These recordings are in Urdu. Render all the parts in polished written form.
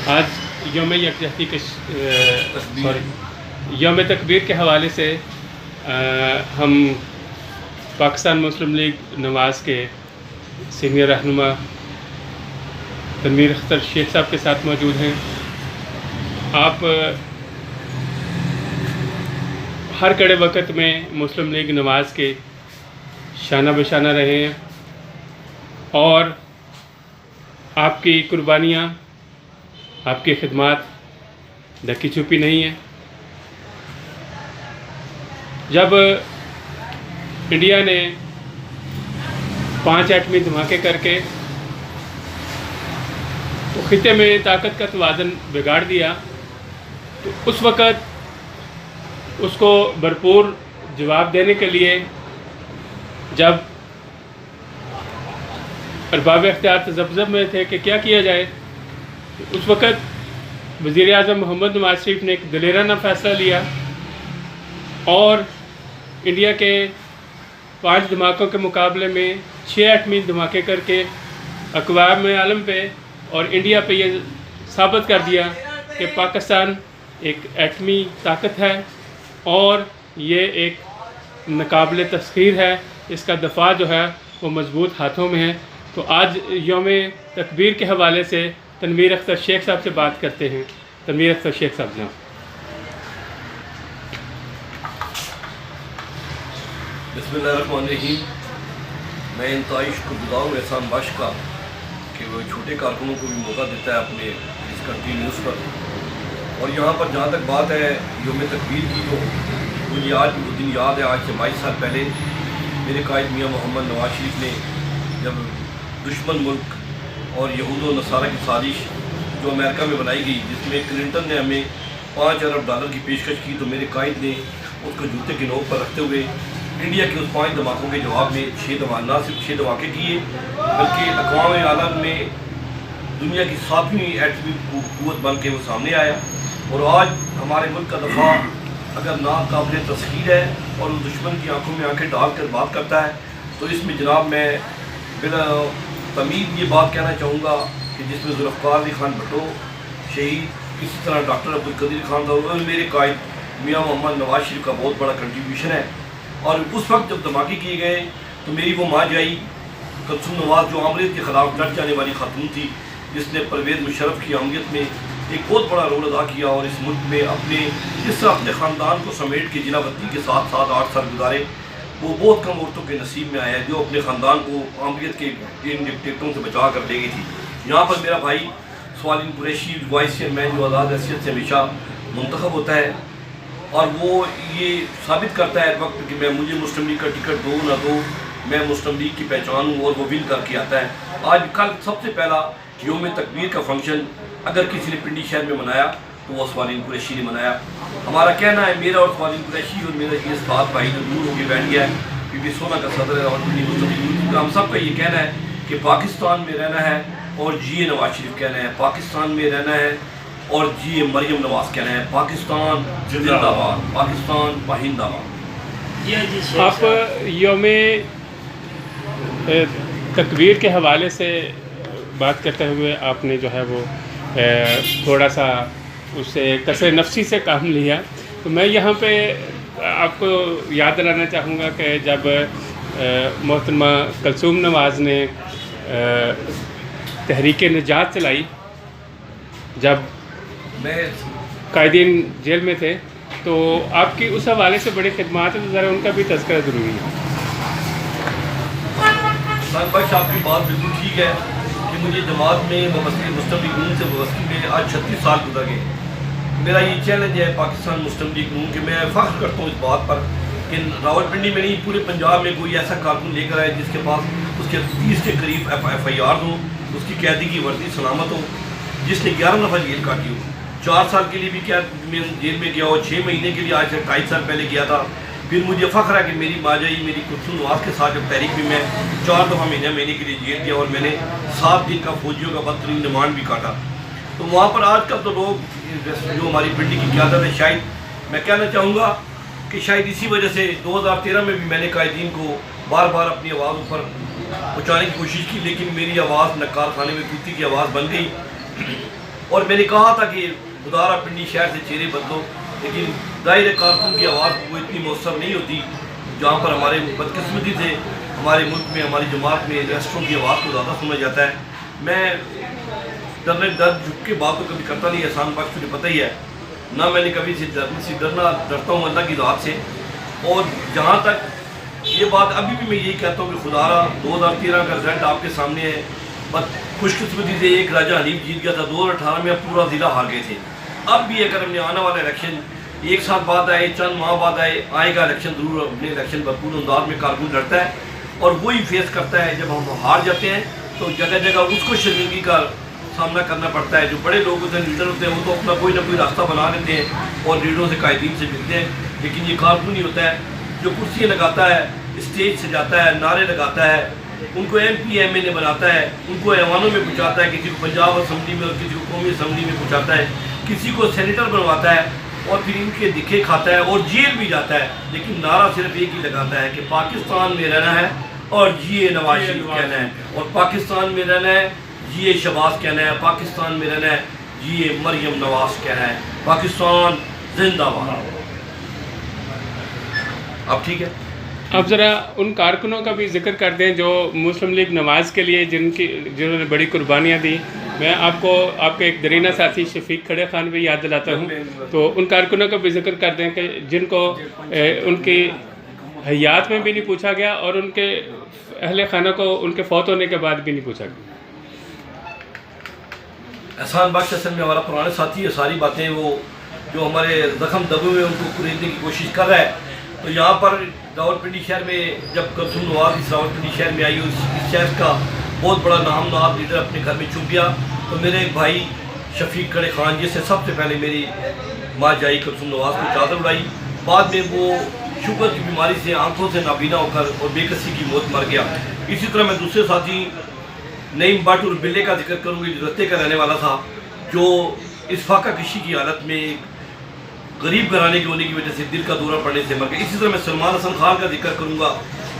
آج یوم یکجہتی کے یوم تکبیر کے حوالے سے ہم پاکستان مسلم لیگ نواز کے سینئر رہنما تنویر اختر شیخ صاحب کے ساتھ موجود ہیں۔ آپ ہر کڑے وقت میں مسلم لیگ نواز کے شانہ بشانہ رہے ہیں اور آپ کی قربانیاں، آپ کی خدمات ڈھکی چھپی نہیں ہیں۔ جب انڈیا نے 5 ایٹمی دھماکے کر کے تو خطے میں طاقت کا توازن بگاڑ دیا، تو اس وقت اس کو بھرپور جواب دینے کے لیے جب ارباب اختیار تذبذب میں تھے کہ کیا کیا جائے، تو اس وقت وزیر اعظم محمد نواز شریف نے ایک دلیرانہ فیصلہ لیا اور انڈیا کے 5 دھماکوں کے مقابلے میں 6 ایٹمی دھماکے کر کے اقوام عالم پہ اور انڈیا پہ یہ ثابت کر دیا کہ پاکستان ایک ایٹمی طاقت ہے اور یہ ایک ناقابل تسخیر ہے، اس کا دفاع جو ہے وہ مضبوط ہاتھوں میں ہے۔ تو آج یوم تکبیر کے حوالے سے تنویر اختر شیخ صاحب سے بات کرتے ہیں۔ تنویر اختر شیخ صاحب جناب۔ بسم اللہ الرحمن الرحیم۔ میں انتہائی شکر گزار ہوں احسان بخش کا کہ وہ چھوٹے کارکنوں کو بھی موقع دیتا ہے اپنے اس کنٹری نیوز پر۔ اور یہاں پر جہاں تک بات ہے یوم تکبیر کی، تو مجھے آج بھی وہ دن یاد ہے۔ آج سے 22 سال پہلے میرے قائد میاں محمد نواز شریف نے جب دشمن ملک اور یہود و نصارہ کی سازش جو امریکہ میں بنائی گئی، جس میں کلنٹن نے ہمیں $5 ارب کی پیشکش کی، تو میرے قائد نے اس کو جوتے کی نوک پر رکھتے ہوئے انڈیا کے اس 5 دھماکوں کے جواب میں نہ صرف 6 دھماکے کیے، بلکہ اقوام عالم میں دنیا کی 7ویں ایٹمی قوت بن کے وہ سامنے آیا۔ اور آج ہمارے ملک کا دفاع اگر ناقابل تسخیر ہے اور وہ دشمن کی آنکھوں میں آنکھیں ڈال کر بات کرتا ہے، تو اس میں جناب میں بلا تمید یہ بات کہنا چاہوں گا کہ جس میں ذوالفقار علی خان بھٹو شہید، اسی طرح ڈاکٹر عبدالقدیر خان اور میرے قائد میاں محمد نواز شریف کا بہت بڑا کنٹریبیوشن ہے۔ اور اس وقت جب دھماکے کیے گئے تو میری وہ ماں جائی کلثوم نواز، جو آمریت کے خلاف لڑ جانے والی خاتون تھی، جس نے پرویز مشرف کی آمریت میں ایک بہت بڑا رول ادا کیا اور اس ملک میں جس طرح اپنے خاندان کو سمیٹ کے جلا وطنی کے ساتھ 8 سال گزارے، وہ بہت کم عورتوں کے نصیب میں آیا ہے جو اپنے خاندان کو آمریت کے ان ڈکٹیٹروں سے بچا کر لے گئی تھی۔ یہاں پر میرا بھائی سوالین قریشی وائس چیئرمین جو آزاد حیثیت سے ہمیشہ منتخب ہوتا ہے، اور وہ یہ ثابت کرتا ہے وقت کہ مجھے مسلم لیگ کا ٹکٹ دو نہ دو، میں مسلم لیگ کی پہچان ہوں، اور وہ ون کر کے آتا ہے۔ آج کل سب سے پہلا یوم تکبیر کا فنکشن اگر کسی نے پنڈی شہر میں منایا تو وہ سوالین قریشی نے منایا۔ ہمارا کہنا ہے، میرا اور سوالین قریشی اور میرا یہ استاد بھائی جو دور ہو کے بیٹھ گیا ہے، پی پی سونا کا صدر ہے اور مسلم لیگ کا، ہم سب کا یہ کہنا ہے کہ پاکستان میں رہنا ہے اور جی نواز شریف کہنا ہے، پاکستان میں رہنا ہے اور جی مریم نواز کہنا ہے، پاکستان زندہ باد، پاکستان پائندہ باد۔ آپ یوم تکبیر کے حوالے سے بات کرتے ہوئے آپ نے جو ہے وہ تھوڑا سا اس سے کثر نفسی سے کام لیا، تو میں یہاں پہ آپ کو یاد دلانا چاہوں گا کہ جب محترمہ کلثوم نواز نے تحریک نجات چلائی، جب قائدین جیل میں تھے، تو آپ کی اس حوالے سے بڑی خدمات ہیں، تو ذرا ان کا بھی تذکرہ ضروری ہے۔ سر بخش، آپ کی بات بالکل ٹھیک ہے کہ مجھے جماعت میں مسلم لیگ نون سے وابستگی میں آج 36 سال گزر گئے۔ میرا یہ چیلنج ہے پاکستان مسلم لیگ نون کہ میں فخر کرتا ہوں اس بات پر کہ راولپنڈی میں نہیں، پورے پنجاب میں کوئی ایسا کارکن لے کر آئے جس کے پاس اس کے 30 کے قریب FIR ہوں، اس کی قیدی کی وردی سلامت ہو، جس نے 11 دفعہ جیل کاٹی ہو، 4 سال کے لیے بھی کیا جیل میں گیا ہو، 6 مہینے کے لیے آج سے 2.5 سال پہلے گیا تھا۔ پھر مجھے فخر ہے کہ میری ماں جائی میری کلثوم نواز کے ساتھ جب تحریک میں 4 دفعہ مہینے کے لیے جیل گیا اور میں نے 7 دن کا فوجیوں کا بدترین ریمانڈ بھی کاٹا۔ تو وہاں پر آج کل تو لوگ جو ہماری پنڈی کی قیادت ہے، شاید میں کہنا چاہوں گا کہ شاید اسی وجہ سے 2013 میں بھی میں نے قائدین کو بار بار اپنی آواز اوپر پہنچانے کی کوشش کی، لیکن میری آواز نکال خانے میں کتی کی آواز بن گئی اور میں نے کہا تھا کہ خدارہ پنڈی شہر سے چہرے بدلو، لیکن ظاہر کارکن کی آواز وہ اتنی مؤثر نہیں ہوتی جہاں پر ہمارے بدقسمتی سے ہمارے ملک میں ہماری جماعت میں ریاسٹوں کی آواز کو زیادہ سنا جاتا ہے. میں درد جھک کے بات تو کبھی کرتا نہیں، احسان بخش تجھے پتہ ہی ہے، نہ میں نے کبھی سے ڈرتا ہوں اللہ کی ذات سے. اور جہاں تک یہ بات ابھی بھی میں یہی کہتا ہوں کہ خدارہ 2013 کا رزلٹ آپ کے سامنے ہے. بس خوش قسمتی سے ایک راجہ حنیف جیت گیا تھا، 2018 میں پورا ضلع ہار گئے تھے. اب بھی اگر ہم نے آنے والا الیکشن ایک سال بعد آئے، چند ماہ بعد آئے گا الیکشن، ضرور اپنے الیکشن بھرپور انداز میں کارکن لڑتا ہے اور وہی فیس کرتا ہے. جب ہم ہار جاتے ہیں تو جگہ جگہ اس کو شرمندگی کا سامنا کرنا پڑتا ہے. جو بڑے لوگ ہوتے ہیں، لیڈر ہوتے ہیں، وہ تو اپنا کوئی نہ کوئی راستہ بنا لیتے ہیں اور لیڈروں سے قائدین سے ملتے ہیں. لیکن یہ کارکن ہی ہوتا ہے جو کرسیاں لگاتا ہے، اسٹیج سجاتا ہے، نعرے لگاتا ہے، ان کو ایم پی ایم اے بناتا ہے، ان کو ایوانوں میں پہنچاتا ہے، کسی کو پنجاب اسمبلی میں اور کسی کو قومی اسمبلی میں پہنچاتا ہے، کسی کو سینیٹر بنواتا ہے اور پھر ان کے دکھے کھاتا ہے اور جیل بھی جاتا ہے. لیکن نعرہ صرف ایک ہی لگاتا ہے کہ پاکستان میں رہنا ہے اور جیے نواز شریف کہنا ہے، اور پاکستان میں رہنا ہے جیے شہباز کہنا ہے، پاکستان میں رہنا ہے جیے مریم نواز کہنا ہے. پاکستان زندہ باد. اب ٹھیک ہے، اب ذرا ان کارکنوں کا بھی ذکر کر دیں جو مسلم لیگ نواز کے لیے جنہوں نے بڑی قربانیاں دی. میں آپ کو آپ کے ایک درینہ ساتھی شفیق کھڑے خان بھی یاد دلاتا ہوں. تو ان کارکنوں کا بھی ذکر کر دیں کہ جن کو ان کی حیات میں بھی نہیں پوچھا گیا اور ان کے اہل خانہ کو ان کے فوت ہونے کے بعد بھی نہیں پوچھا گیا. احسان بخش اصل میں ہمارا پرانا ساتھی ہے. ساری باتیں وہ جو ہمارے زخم دبے ہوئے ان کو خریدنے کی کوشش کر رہا ہے. تو یہاں پر راولپنڈی شہر میں جب کلثوم نواز اس راولپنڈی شہر میں آئی، اس شہر کا بہت بڑا نام نہاد لیڈر اپنے گھر میں چھپ گیا، تو میرے ایک بھائی شفیق کھڑے خان جس سے سب سے پہلے میری ماں جائی کلثوم نواز کو چادر اڑائی. بعد میں وہ شوگر کی بیماری سے آنکھوں سے نابینا ہو کر اور بے کسی کی موت مر گیا. اسی طرح میں دوسرے ساتھی نعیم بٹ اور بلے کا ذکر کروں گی جو رستے کا رہنے والا تھا، جو اس فاقہ کشی کی حالت میں غریب گھرانے کے ہونے کی وجہ سے دل کا دورہ پڑنے سے مر گیا. اسی طرح میں سلمان حسن خان کا ذکر کروں گا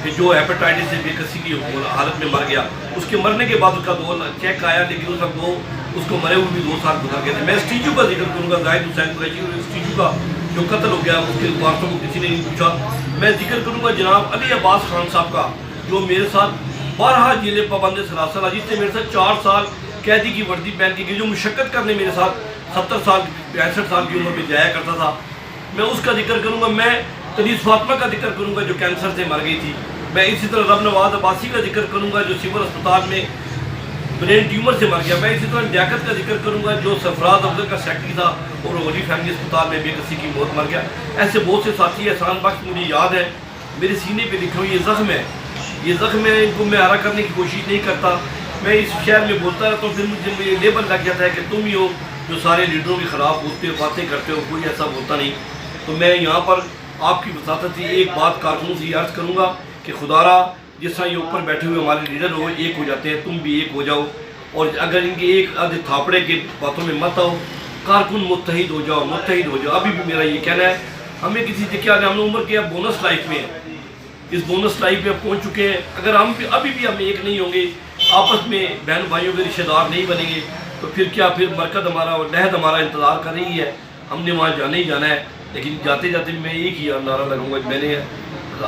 کہ جو ہیپاٹائٹس سے بے کسی کی حالت میں مر گیا. اس کے مرنے کے بعد اس کا چیک آیا، لیکن اس وقت اس کو مرے ہوئے بھی 2 سال گزر گئے تھے. میں اسٹیچو کا ذکر کروں گا، زاہد حسین قریشی اور اسٹیچو کا جو قتل ہو گیا اس کے وارثوں کو کسی نے نہیں پوچھا. میں ذکر کروں گا جناب علی عباس خان صاحب کا جو میرے ساتھ 12 جیلیں پابند سلاسل، جس نے میرے ساتھ 4 سال قیدی کی وردی پہن کے کی، جو مشقت کرنے میرے ساتھ 70 سال 65 سال کی عمر میں جایا کرتا تھا. میں اس کا ذکر کروں گا. میں کنیز فاطمہ کا ذکر کروں گا جو کینسر سے مر گئی تھی. میں اسی طرح رب نواز عباسی کا ذکر کروں گا جو سول اسپتال میں برین ٹیومر سے مر گیا. میں اسی طرح لیاقت کا ذکر کروں گا جو سرفراز افضل کا سیکٹری تھا اور ہولی فیملی اسپتال میں بے کسی کی موت مر گیا. ایسے بہت سے ساتھی. احسان بخش مجھے یاد ہے میرے سینے پہ لکھے ہوئے یہ زخم ہے، یہ زخم ہے، ان کو میں ہرا کرنے کی کوشش نہیں کرتا. میں اس شہر میں بولتا رہتا ہوں، پھر مجھے یہ لیبل لگ جاتا ہے کہ تم ہی ہو جو سارے لیڈروں کے خلاف بولتے ہو، باتیں کرتے ہو. کوئی ایسا بولتا نہیں. تو میں یہاں پر آپ کی وساطت سے ایک بات کارکنوں سے یہ عرض کروں گا کہ خدارہ جس طرح یہ اوپر بیٹھے ہوئے ہمارے لیڈر ہو ایک ہو جاتے ہیں، تم بھی ایک ہو جاؤ. اور اگر ان کے ایک آدھے تھاپڑے کے باتوں میں مت آؤ، کارکن متحد ہو جاؤ، متحد ہو جاؤ. ابھی بھی میرا یہ کہنا ہے ہمیں کسی سے کیا ہم نے عمر کیا بونس لائف میں ہے، اس بونس لائف میں پہنچ چکے ہیں. اگر ہم ابھی بھی ہم ایک نہیں ہوں گے، آپس میں بہن بھائیوں کے رشتہ دار نہیں بنیں گے، تو پھر کیا، پھر مرکز ہمارا اور لہد ہمارا انتظار کر رہی ہے. ہم نے وہاں جانا ہی جانا ہے. لیکن جاتے جاتے میں ایک ہی نعرہ لگاؤں گا، میں نے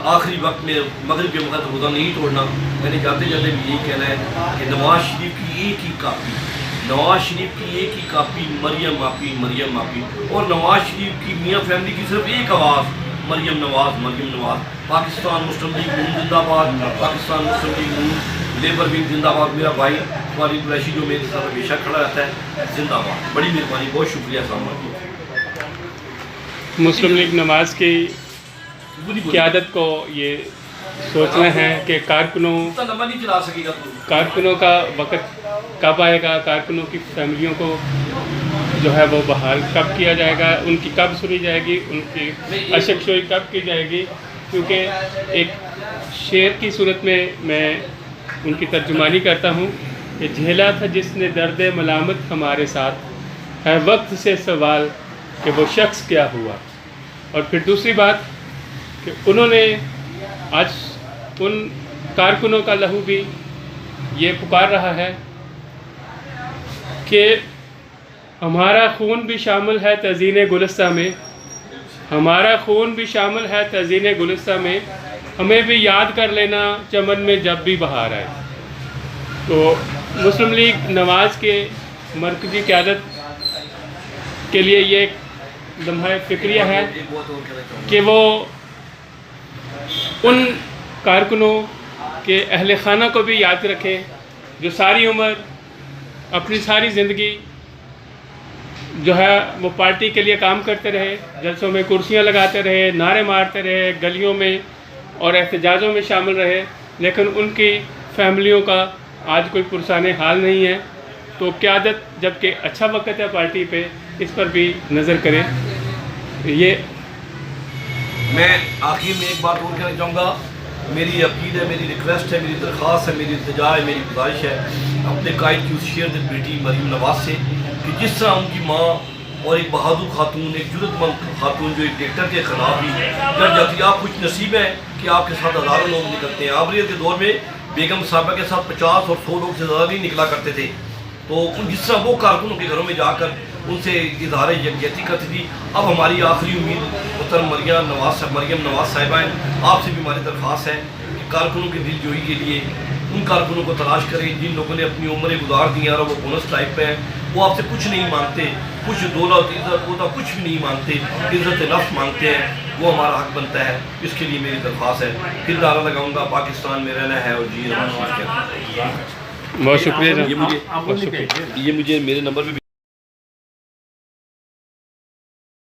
آخری وقت میں مغرب کے وقت روزہ نہیں توڑنا. میں نے جاتے جاتے بھی یہی کہنا ہے کہ نواز شریف کی ایک ہی کاپی، نواز شریف کی ایک ہی کاپی مریم آپی، مریم آپی. اور نواز شریف کی میاں فیملی کی صرف ایک آواز، مریم نواز، مریم نواز. پاکستان مسلم لیگ نون زندہ باد، پاکستان مسلم لیگ نون لیبر ونگ زندہ باد. میرا بھائی والی قریشی جو میرے ساتھ ہمیشہ کھڑا رہتا ہے، زندہ باد. بڑی مہربانی، بہت شکریہ. السلام علیکم. مسلم لیگ نواز کی قیادت کو یہ سوچنا ہے کہ کارکنوں کا وقت کب آئے گا، کارکنوں کی فیملیوں کو جو ہے وہ بحال کب کیا جائے گا، ان کی کب سنی جائے گی، ان کی اشک شوئی کب کی جائے گی. کیونکہ ایک شعر کی صورت میں ان کی ترجمانی کرتا ہوں کہ جھیلا تھا جس نے درد ملامت ہمارے ساتھ، ہے وقت سے سوال کہ وہ شخص کیا ہوا. اور پھر دوسری بات کہ انہوں نے آج ان کارکنوں کا لہو بھی یہ پکار رہا ہے کہ ہمارا خون بھی شامل ہے تزئین گلستہ میں، ہمارا خون بھی شامل ہے تزئین گلستہ میں، ہمیں بھی یاد کر لینا چمن میں جب بھی بہار آئے۔ تو مسلم لیگ نواز کے مرکزی قیادت کے لیے یہ ایک لمحہ فکریہ ہے ایک بات اور کہنا چاہوں گا کہ وہ ان کارکنوں کے اہل خانہ کو بھی یاد رکھیں جو ساری عمر اپنی ساری زندگی جو ہے وہ پارٹی کے لیے کام کرتے رہے، جلسوں میں کرسیاں لگاتے رہے، نعرے مارتے رہے، گلیوں میں اور احتجاجوں میں شامل رہے، لیکن ان کی فیملیوں کا آج کوئی پرسان حال نہیں ہے۔ تو قیادت جب کہ اچھا وقت ہے پارٹی پہ، اس پر بھی نظر کریں۔ یہ میں آخر میں ایک بات اور کہنا چاہوں گا، میری اپیل ہے، میری ریکویسٹ ہے، میری درخواست ہے، میری التجا ہے، میری گزارش ہے اپنے قائد کی اس شیئر دل بیٹی مریم نواز سے کہ جس طرح ان کی ماں اور ایک بہادر خاتون، ایک جرأت مند خاتون جو ایک ڈکٹیٹر کے خلاف بھی لڑ جاتی ہے، آپ خوش نصیب ہیں کہ آپ کے ساتھ ہزاروں لوگ نکلتے ہیں۔ آبریت کے دور میں بیگم صاحبہ کے ساتھ 50 اور 100 لوگ سے زیادہ نہیں نکلا کرتے تھے، تو جس طرح وہ کارکنوں کے گھروں میں جا کر ان سے اظہار یکجہتی کرتی تھی، اب ہماری آخری امید محترم مریم نواز صاحبہ ہیں۔ آپ سے بھی ہماری درخواست ہے کہ کارکنوں کی دل جوئی کے لیے ان کارکنوں کو تلاش کریں جن لوگوں نے اپنی عمریں گزار دی ہیں اور وہ بونس ٹائپ پہ ہیں، وہ آپ سے کچھ نہیں مانگتے، کچھ دولت عزت عہدہ کچھ بھی نہیں مانگتے، عزت نفس مانگتے ہیں، وہ ہمارا حق بنتا ہے۔ اس کے لیے میری درخواست ہے، پھر نعرہ لگاؤں گا پاکستان میں رہنا ہے اور جی رہنا ہے۔ بہت شکریہ یہ مجھے میرے نمبر پہ